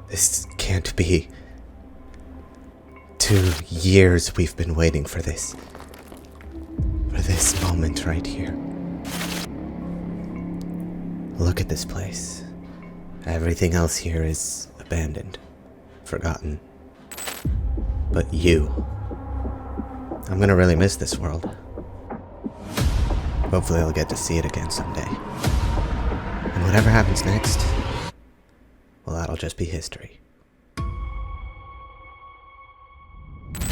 This can't be. 2 years we've been waiting for this. For this moment right here. Look at this place. Everything else here is abandoned, forgotten. But you. I'm gonna really miss this world. Hopefully I'll get to see it again someday. And whatever happens next, well, that'll just be history.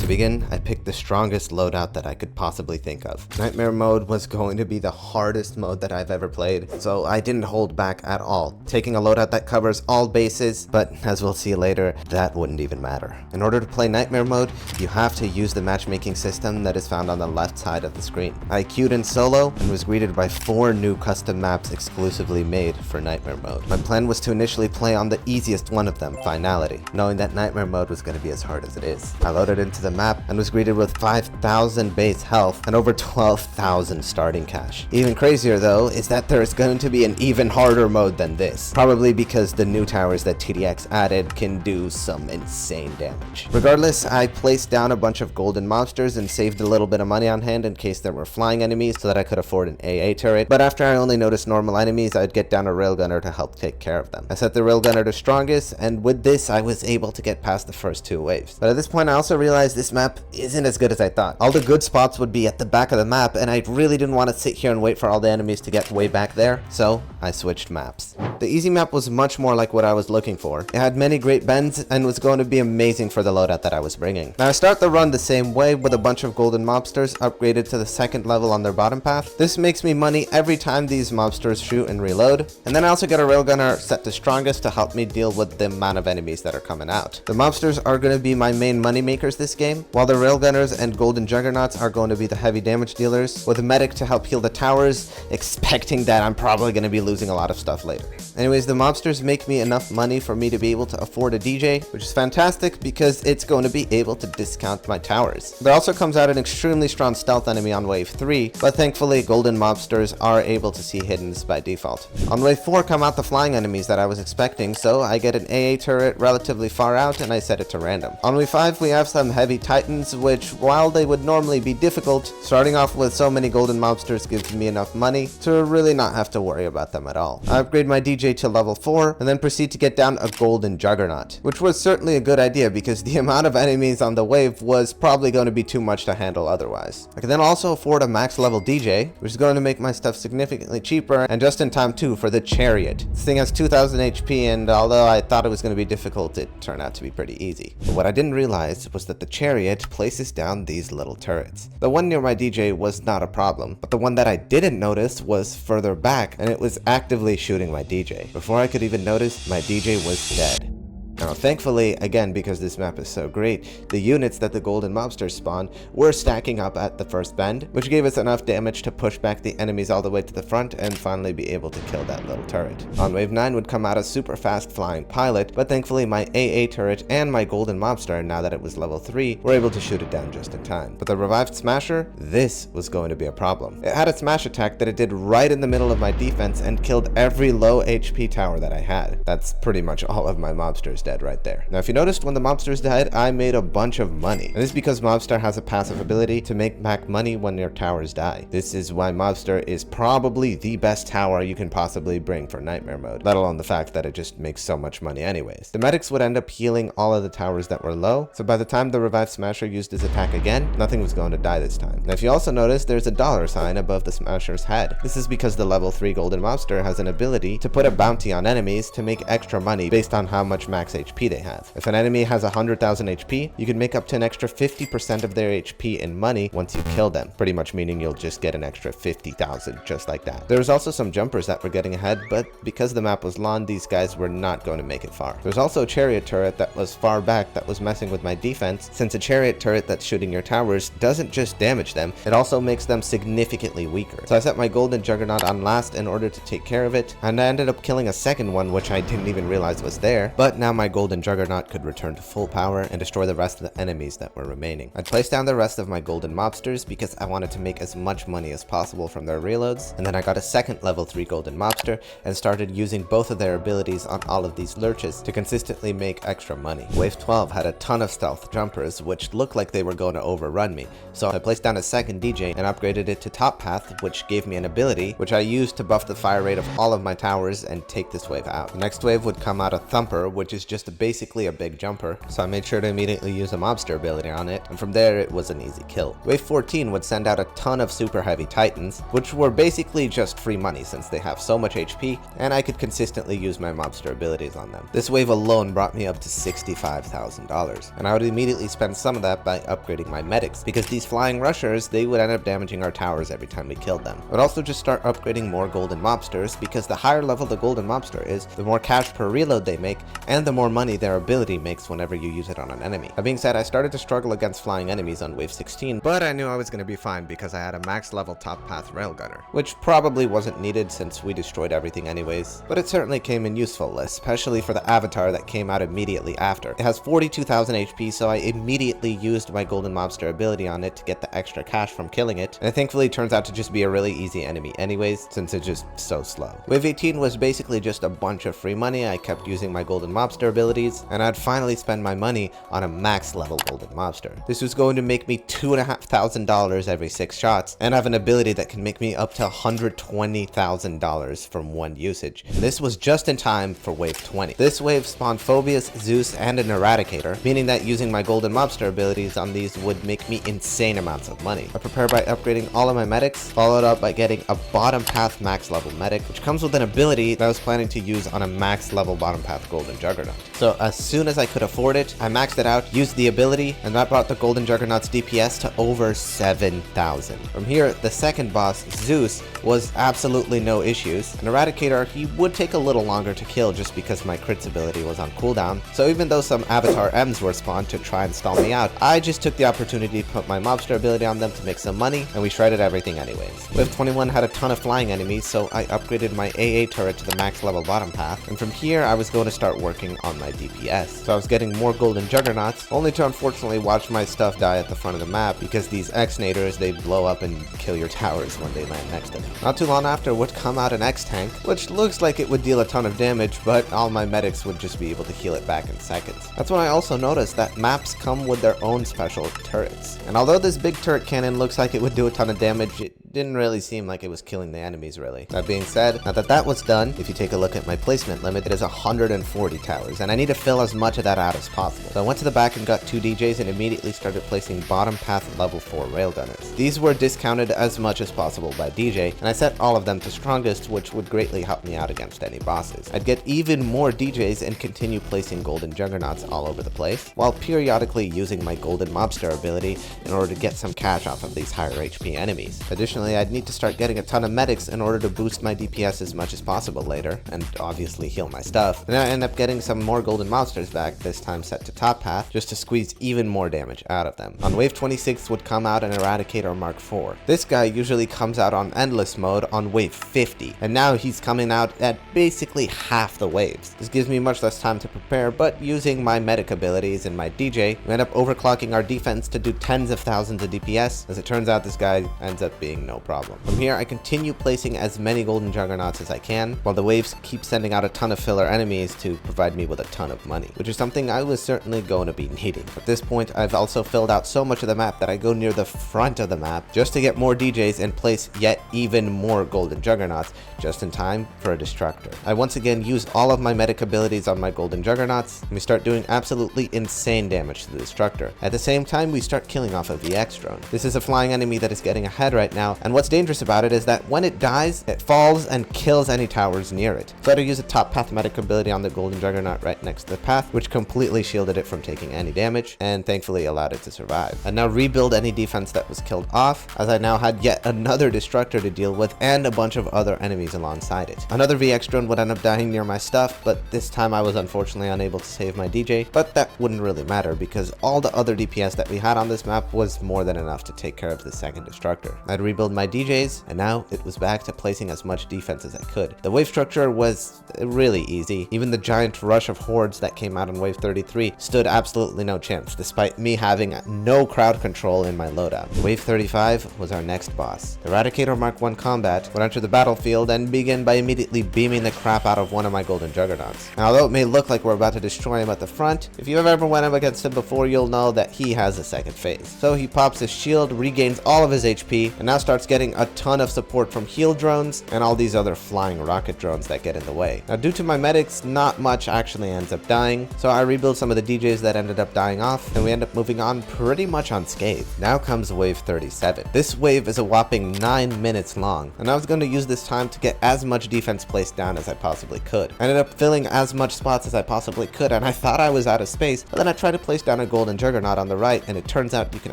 To begin, I picked the strongest loadout that I could possibly think of. Nightmare mode was going to be the hardest mode that I've ever played, so I didn't hold back at all, taking a loadout that covers all bases, but as we'll see later, that wouldn't even matter. In order to play Nightmare mode, you have to use the matchmaking system that is found on the left side of the screen. I queued in solo and was greeted by 4 new custom maps exclusively made for Nightmare mode. My plan was to initially play on the easiest one of them, Finality, knowing that Nightmare mode was going to be as hard as it is. I loaded into the map and was greeted with 5,000 base health and over 12,000 starting cash. Even crazier though is that there is going to be an even harder mode than this, probably because the new towers that TDX added can do some insane damage. Regardless, I placed down a bunch of golden mobsters and saved a little bit of money on hand in case there were flying enemies so that I could afford an AA turret, but after I only noticed normal enemies, I'd get down a railgunner to help take care of them. I set the railgunner to strongest, and with this I was able to get past the first 2 waves. But at this point I also realized this map isn't as good as I thought. All the good spots would be at the back of the map, and I really didn't want to sit here and wait for all the enemies to get way back there, so I switched maps. The easy map was much more like what I was looking for. It had many great bends and was going to be amazing for the loadout that I was bringing. Now I start the run the same way with a bunch of golden mobsters upgraded to the 2nd level on their bottom path. This makes me money every time these mobsters shoot and reload, and then I also get a railgunner set to strongest to help me deal with the amount of enemies that are coming out. The mobsters are going to be my main money makers this game, while the railgunners and golden juggernauts are going to be the heavy damage dealers, with a medic to help heal the towers, expecting that I'm probably going to be losing a lot of stuff later. Anyways, the mobsters make me enough money for me to be able to afford a DJ, which is fantastic because it's going to be able to discount my towers. There also comes out an extremely strong stealth enemy on wave 3, but thankfully golden mobsters are able to see hiddens by default. On wave 4 come out the flying enemies that I was expecting, so I get an AA turret relatively far out and I set it to random. On wave 5 we have some heavy titans, which while they would normally be difficult, starting off with so many golden mobsters gives me enough money to really not have to worry about them at all. I upgrade my DJ to level 4 and then proceed to get down a golden juggernaut, which was certainly a good idea because the amount of enemies on the wave was probably going to be too much to handle otherwise. I can then also afford a max level DJ, which is going to make my stuff significantly cheaper and just in time too for the chariot. This thing has 2000 HP, and although I thought it was going to be difficult, it turned out to be pretty easy. But what I didn't realize was that the chariot places down these little turrets. The one near my DJ was not a problem, but the one that I didn't notice was further back, and it was actively shooting my DJ. Before I could even notice, my DJ was dead. Now, thankfully, again, because this map is so great, the units that the golden mobsters spawned were stacking up at the first bend, which gave us enough damage to push back the enemies all the way to the front and finally be able to kill that little turret. On wave 9 would come out a super fast flying pilot, but thankfully my AA turret and my golden mobster, now that it was level 3, were able to shoot it down just in time. But the revived smasher, this was going to be a problem. It had a smash attack that it did right in the middle of my defense and killed every low HP tower that I had. That's pretty much all of my mobsters dead right there. Now, if you noticed, when the mobsters died, I made a bunch of money. And this is because mobster has a passive ability to make back money when your towers die. This is why mobster is probably the best tower you can possibly bring for nightmare mode, let alone the fact that it just makes so much money anyways. The medics would end up healing all of the towers that were low, so by the time the revived smasher used his attack again, nothing was going to die this time. Now, if you also notice, there's a dollar sign above the smasher's head. This is because the level 3 golden mobster has an ability to put a bounty on enemies to make extra money based on how much max HP they have. If an enemy has 100,000 HP, you can make up to an extra 50% of their HP in money once you kill them, pretty much meaning you'll just get an extra 50,000 just like that. There was also some jumpers that were getting ahead, but because the map was long, these guys were not going to make it far. There's also a chariot turret that was far back that was messing with my defense, since a chariot turret that's shooting your towers doesn't just damage them, it also makes them significantly weaker. So I set my golden juggernaut on last in order to take care of it, and I ended up killing a second one, which I didn't even realize was there, but now my golden juggernaut could return to full power and destroy the rest of the enemies that were remaining. I'd place down the rest of my golden mobsters because I wanted to make as much money as possible from their reloads, and then I got a second level 3 golden mobster and started using both of their abilities on all of these lurches to consistently make extra money. Wave 12 had a ton of stealth jumpers which looked like they were going to overrun me, so I placed down a second DJ and upgraded it to top path, which gave me an ability which I used to buff the fire rate of all of my towers and take this wave out. The next wave would come out a thumper, which is just basically a big jumper, so I made sure to immediately use a mobster ability on it, and from there it was an easy kill. Wave 14 would send out a ton of super heavy titans, which were basically just free money since they have so much HP and I could consistently use my mobster abilities on them. This wave alone brought me up to $65,000, and I would immediately spend some of that by upgrading my medics, because these flying rushers, they would end up damaging our towers every time we killed them. I would also just start upgrading more golden mobsters, because the higher level the golden mobster is, the more cash per reload they make, and the more money their ability makes whenever you use it on an enemy. That being said, I started to struggle against flying enemies on wave 16, but I knew I was going to be fine because I had a max level top path railgunner, which probably wasn't needed since we destroyed everything anyways, but it certainly came in useful, especially for the avatar that came out immediately after. It has 42,000 HP, so I immediately used my golden mobster ability on it to get the extra cash from killing it, and it thankfully turns out to just be a really easy enemy anyways, since it's just so slow. Wave 18 was basically just a bunch of free money. I kept using my golden mobster abilities, and I'd finally spend my money on a max level golden mobster. This was going to make me $2,500 every 6 shots, and I have an ability that can make me up to $120,000 from one usage. And this was just in time for wave 20. This wave spawned Phobius, Zeus, and an Eradicator, meaning that using my golden mobster abilities on these would make me insane amounts of money. I prepared by upgrading all of my medics, followed up by getting a bottom path max level medic, which comes with an ability that I was planning to use on a max level bottom path golden juggernaut. So as soon as I could afford it, I maxed it out, used the ability, and that brought the golden juggernaut's DPS to over 7,000. From here, the second boss, Zeus, was absolutely no issues. An Eradicator, he would take a little longer to kill just because my crits ability was on cooldown, so even though some avatar M's were spawned to try and stall me out, I just took the opportunity to put my mobster ability on them to make some money, and we shredded everything anyways. Wave 21 had a ton of flying enemies, so I upgraded my AA turret to the max level bottom path, and from here I was going to start working on my DPS. So I was getting more golden juggernauts, only to unfortunately watch my stuff die at the front of the map because these X-nators, they blow up and kill your towers when they land next to them. Not too long after would come out an X-tank, which looks like it would deal a ton of damage, but all my medics would just be able to heal it back in seconds. That's when I also noticed that maps come with their own special turrets. And although this big turret cannon looks like it would do a ton of damage, it didn't really seem like it was killing the enemies really. That being said, now that that was done, if you take a look at my placement limit, it is 140 towers, and I need to fill as much of that out as possible. So I went to the back and got 2 DJs and immediately started placing bottom path level 4 railgunners. These were discounted as much as possible by DJ, and I set all of them to strongest, which would greatly help me out against any bosses. I'd get even more DJs and continue placing golden juggernauts all over the place, while periodically using my golden mobster ability in order to get some cash off of these higher HP enemies. Additionally, I'd need to start getting a ton of medics in order to boost my DPS as much as possible later, and obviously heal my stuff. And I end up getting some more golden monsters back, this time set to top path, just to squeeze even more damage out of them. On wave 26 would come out an Eradicator Mark IV. This guy usually comes out on endless mode on wave 50, and now he's coming out at basically half the waves. This gives me much less time to prepare, but using my medic abilities and my DJ, we end up overclocking our defense to do tens of thousands of DPS. As it turns out, this guy ends up being no problem. From here, I continue placing as many golden juggernauts as I can, while the waves keep sending out a ton of filler enemies to provide me with a ton of money, which is something I was certainly going to be needing. At this point, I've also filled out so much of the map that I go near the front of the map just to get more DJs and place yet even more golden juggernauts just in time for a destructor. I once again use all of my medic abilities on my golden juggernauts, and we start doing absolutely insane damage to the destructor. At the same time, we start killing off of the X-drone. This is a flying enemy that is getting ahead right now, and what's dangerous about it is that when it dies, it falls and kills any towers near it. So I had to use a top path medic ability on the golden juggernaut right next to the path, which completely shielded it from taking any damage, and thankfully allowed it to survive. I now rebuild any defense that was killed off, as I now had yet another destructor to deal with and a bunch of other enemies alongside it. Another VX drone would end up dying near my stuff, but this time I was unfortunately unable to save my DJ, but that wouldn't really matter because all the other DPS that we had on this map was more than enough to take care of the second destructor. I'd rebuild rebuild my DJs, and now it was back to placing as much defense as I could. The wave structure was really easy. Even the giant rush of hordes that came out on wave 33 stood absolutely no chance, despite me having no crowd control in my loadout. Wave 35 was our next boss. The Eradicator Mark 1 combat would enter the battlefield and begin by immediately beaming the crap out of one of my golden juggernauts. And although it may look like we're about to destroy him at the front, if you've ever went up against him before, you'll know that he has a second phase. So he pops his shield, regains all of his HP, and now starts getting a ton of support from heal drones and all these other flying rocket drones that get in the way. Now, due to my medics, not much actually ends up dying, so I rebuild some of the DJs that ended up dying off, and we end up moving on pretty much unscathed. Now comes wave 37. This wave is a whopping 9 minutes long, and I was going to use this time to get as much defense placed down as I possibly could. I ended up filling as much spots as I possibly could, and I thought I was out of space, but then I tried to place down a golden juggernaut on the right, and it turns out you can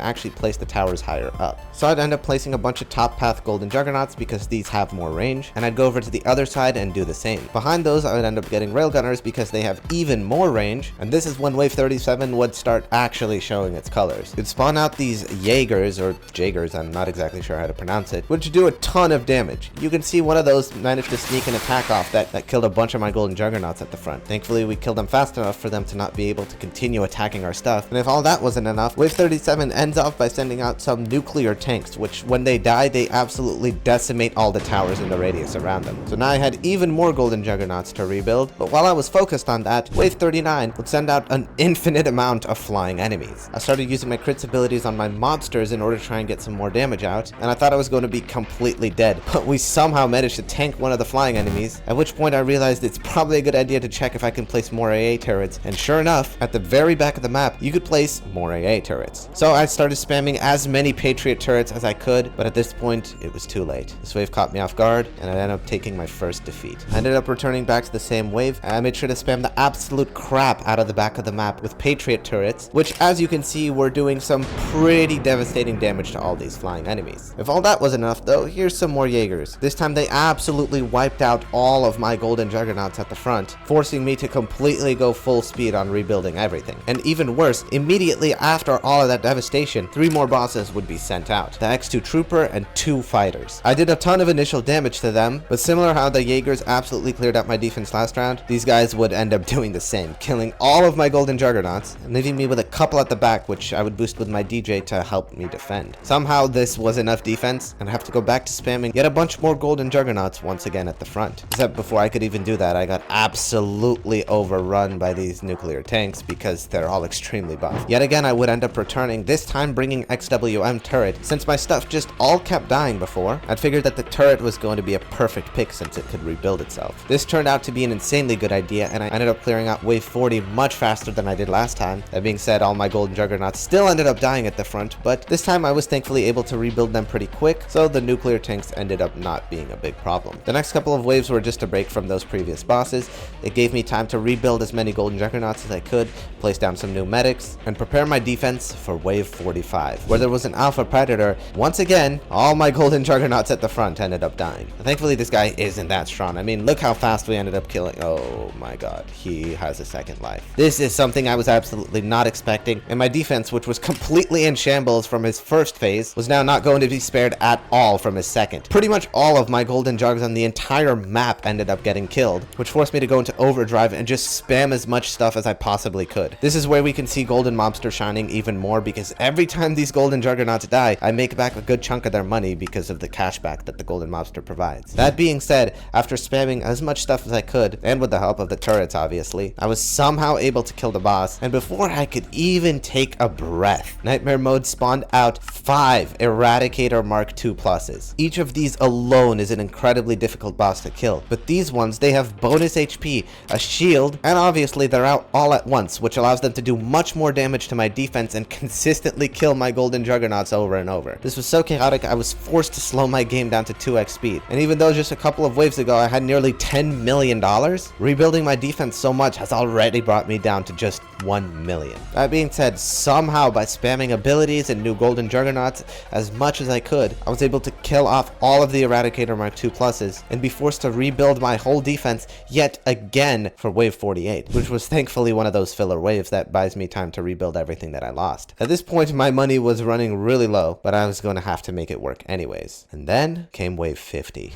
actually place the towers higher up. So I'd end up placing a bunch of top path golden juggernauts because these have more range, and I'd go over to the other side and do the same. Behind those, I would end up getting railgunners because they have even more range, and this is when wave 37 would start actually showing its colors. You'd spawn out these Jaegers, or Jaegers, I'm not exactly sure how to pronounce it, which do a ton of damage. You can see one of those managed to sneak an attack off that killed a bunch of my golden juggernauts at the front. Thankfully, we killed them fast enough for them to not be able to continue attacking our stuff, and if all that wasn't enough, wave 37 ends off by sending out some nuclear tanks, which when they die, they absolutely decimate all the towers in the radius around them. So now I had even more golden juggernauts to rebuild, but while I was focused on that, wave 39 would send out an infinite amount of flying enemies. I started using my crits abilities on my mobsters in order to try and get some more damage out, and I thought I was going to be completely dead, but we somehow managed to tank one of the flying enemies, at which point I realized it's probably a good idea to check if I can place more AA turrets, and sure enough, at the very back of the map, you could place more AA turrets. So I started spamming as many Patriot turrets as I could, but at this point, it was too late. This wave caught me off guard, and I ended up taking my first defeat. I ended up returning back to the same wave, and I made sure to spam the absolute crap out of the back of the map with Patriot turrets, which, as you can see, were doing some pretty devastating damage to all these flying enemies. If all that wasn't enough, though, here's some more Jaegers. This time, they absolutely wiped out all of my golden juggernauts at the front, forcing me to completely go full speed on rebuilding everything. And even worse, immediately after all of that devastation, 3 more bosses would be sent out. The X2 Trooper and 2 fighters. I did a ton of initial damage to them, but similar how the Jaegers absolutely cleared out my defense last round, these guys would end up doing the same, killing all of my golden juggernauts, and leaving me with a couple at the back, which I would boost with my DJ to help me defend. Somehow this was enough defense, and I have to go back to spamming yet a bunch more golden juggernauts once again at the front. Except before I could even do that, I got absolutely overrun by these nuclear tanks because they're all extremely buff. Yet again, I would end up returning, this time bringing XWM turret. Since my stuff just all kept dying before, I'd figured that the turret was going to be a perfect pick since it could rebuild itself. This turned out to be an insanely good idea, and I ended up clearing out wave 40 much faster than I did last time. That being said, all my golden juggernauts still ended up dying at the front, but this time I was thankfully able to rebuild them pretty quick, so the nuclear tanks ended up not being a big problem. The next couple of waves were just a break from those previous bosses. It gave me time to rebuild as many golden juggernauts as I could, place down some new medics, and prepare my defense for wave 45, where there was an alpha predator. Once again, all my golden juggernauts at the front ended up dying. Thankfully, this guy isn't that strong. I mean, look how fast we ended up killing. Oh my god, he has a second life. This is something I was absolutely not expecting, and my defense, which was completely in shambles from his first phase, was now not going to be spared at all from his second. Pretty much all of my golden jugs on the entire map ended up getting killed, which forced me to go into overdrive and just spam as much stuff as I possibly could. This is where we can see golden mobster shining even more, because every time these golden juggernauts die, I make back a good chunk of their money because of the cashback that the golden mobster provides. That being said, after spamming as much stuff as I could, and with the help of the turrets obviously, I was somehow able to kill the boss, and before I could even take a breath, Nightmare Mode spawned out 5 Eradicator Mark II pluses. Each of these alone is an incredibly difficult boss to kill, but these ones, they have bonus HP, a shield, and obviously they're out all at once, which allows them to do much more damage to my defense and consistently kill my golden juggernauts over and over. This was so chaotic, I was forced to slow my game down to 2x speed, and even though just a couple of waves ago I had nearly $10 million, rebuilding my defense so much has already brought me down to just 1 million. That being said, somehow by spamming abilities and new golden juggernauts as much as I could, I was able to kill off all of the Eradicator Mark II pluses and be forced to rebuild my whole defense yet again for wave 48, which was thankfully one of those filler waves that buys me time to rebuild everything that I lost. At this point, my money was running really low, but I was going to have to make it work. work anyways. And then came wave 50.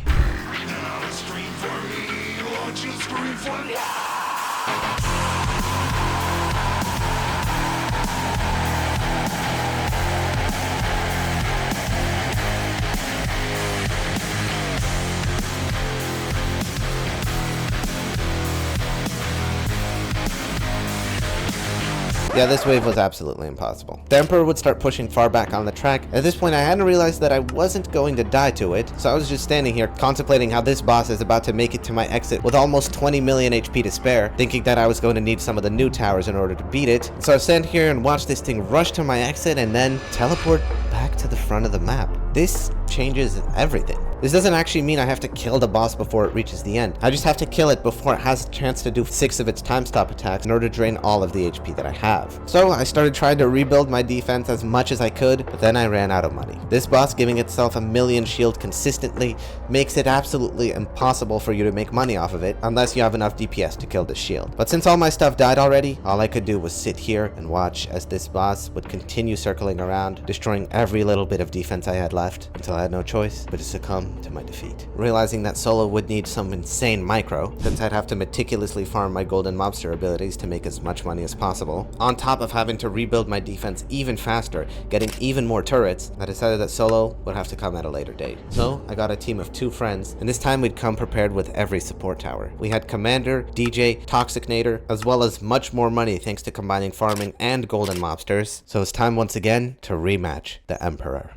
Yeah, this wave was absolutely impossible. The Emperor would start pushing far back on the track. At this point, I hadn't realized that I wasn't going to die to it, so I was just standing here contemplating how this boss is about to make it to my exit with almost 20 million HP to spare, thinking that I was going to need some of the new towers in order to beat it. So I stand here and watch this thing rush to my exit and then teleport back to the front of the map. This changes everything. This doesn't actually mean I have to kill the boss before it reaches the end. I just have to kill it before it has a chance to do 6 of its time stop attacks in order to drain all of the HP that I have. So I started trying to rebuild my defense as much as I could, but then I ran out of money. This boss giving itself a million shield consistently makes it absolutely impossible for you to make money off of it unless you have enough DPS to kill the shield. But since all my stuff died already, all I could do was sit here and watch as this boss would continue circling around, destroying every little bit of defense I had left until I had no choice but to succumb to my defeat. Realizing that solo would need some insane micro, since I'd have to meticulously farm my golden mobster abilities to make as much money as possible, on top of having to rebuild my defense even faster, getting even more turrets, I decided that solo would have to come at a later date. So I got a team of 2 friends, and this time we'd come prepared with every support tower. We had Commander, DJ, Toxicnator, as well as much more money thanks to combining farming and golden mobsters. So it's time once again to rematch the Emperor.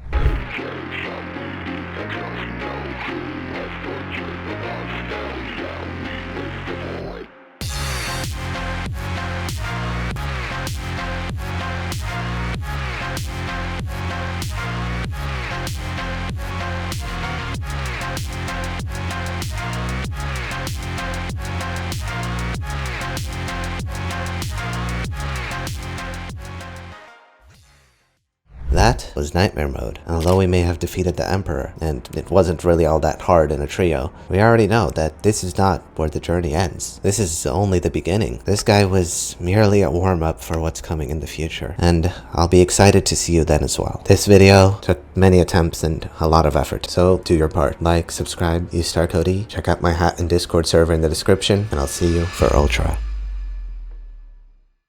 That was Nightmare Mode. Although we may have defeated the Emperor, and it wasn't really all that hard in a trio, we already know that this is not where the journey ends. This is only the beginning. This guy was merely a warm-up for what's coming in the future, and I'll be excited to see you then as well. This video took many attempts and a lot of effort, so do your part. Like, subscribe, use StarCode, check out my hat and Discord server in the description, and I'll see you for Ultra.